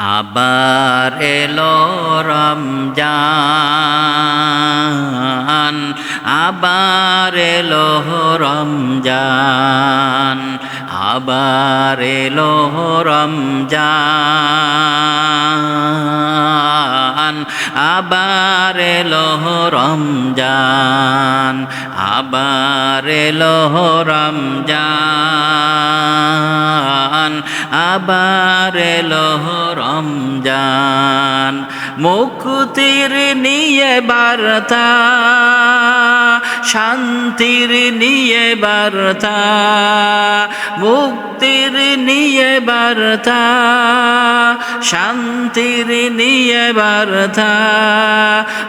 আবার এলো রমজান, আবার এলো রমজান, আবার এলো রমজান, আবার এলো রমজান, আবার এলো রমজান, আবার এলো রমজান। মুক্তির নিয়ে বার্তা, শান্তির নিয়ে বার্তা, মুক্তির নিয়ে বার্তা, শান্তির নিয়ে বার্তা।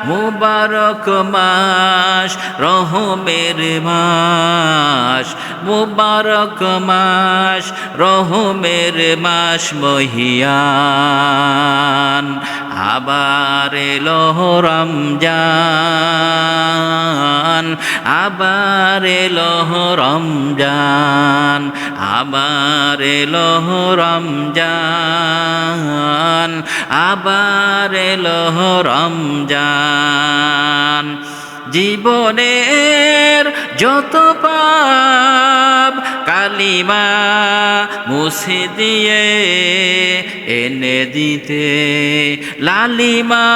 মুবারক মাস, রহমের মাস, মুবারক মাস, রহমের মাস মহিয়ান। আবার এলো রমজান, আবার এলো রমজান, আবার এলো রমজান, আবার এলো রমজান। জীবনের যত পাপ কালিমা মুছে দিয়ে এনে দিতে লালিমা।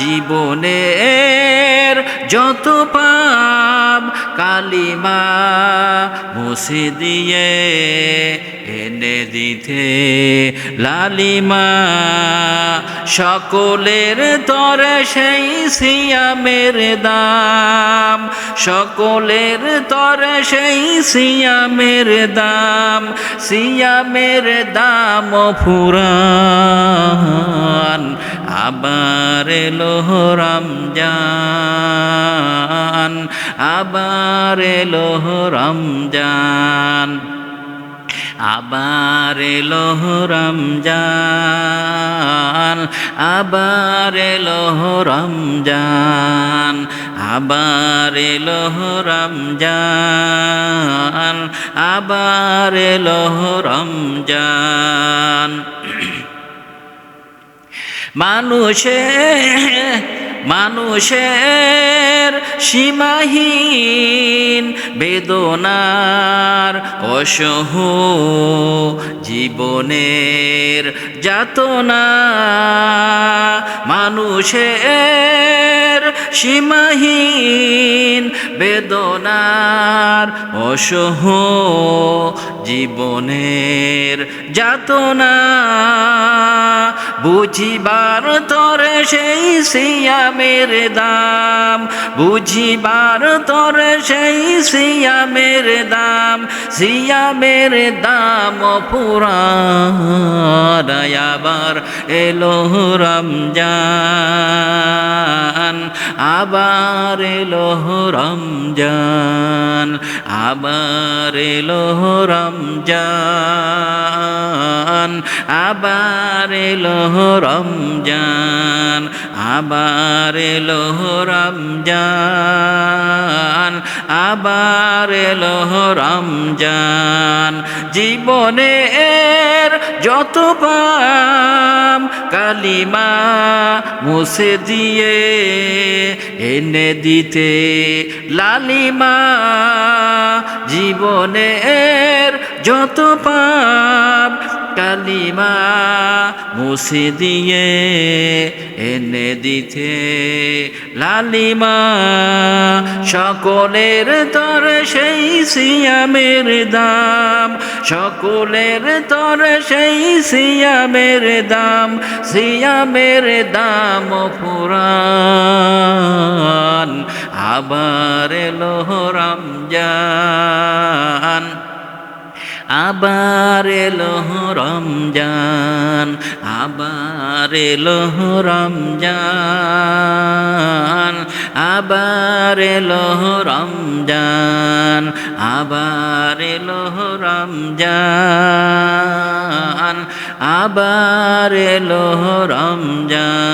জীবনের যত পাপ কালিমা মুছে দিয়ে এনে দিতে লালিমা। সকলের তরে সেই সিয়ামের দাম, সকলের তরে সেই সিয়ামের দাম, সিয়ামের দাম ফুরান। আবার এলো রমজান, আবার এলো রমজান, আবার এলো রমজান, আবার এলো রমজান, আবার এলো রমজান, আবার এলো রমজান। মানুষের সীমাহীন বেদনার অসহ জীবনের যাতনা, মানুষের সীমাহীন বেদনার অসহ জীবনের যাতনা। বুঝিবার তরে সেই সিয়ামের দাম, বুঝিবার তরে সেই সিয়ামের দাম, সিয়ামের দাম পুরান। আবার এলো রমজান, আবার এলো রমজান, আবার এলো রমজান, আবার এলো রমজান, আবার এলো রমজান, আবার এলো রমজান। জীবনের যত পাপ কালিমা মুছে দিয়ে এনে দিতে লালিমা। জীবনের যত পাপ কালিমা মুছে দিয়ে এনে দিতে লালিমা। সকলের তরে সেই সিয়ামের দাম, সকলের তরে সেই সিয়ামের দাম, সিয়ামের দাম ফুরান। আবার এলো রমজান, আবার এলো রমজান, আবার এলো রমজান, আবার এলো রমজান, আবার এলো রমজান, আবার এলো রমজান।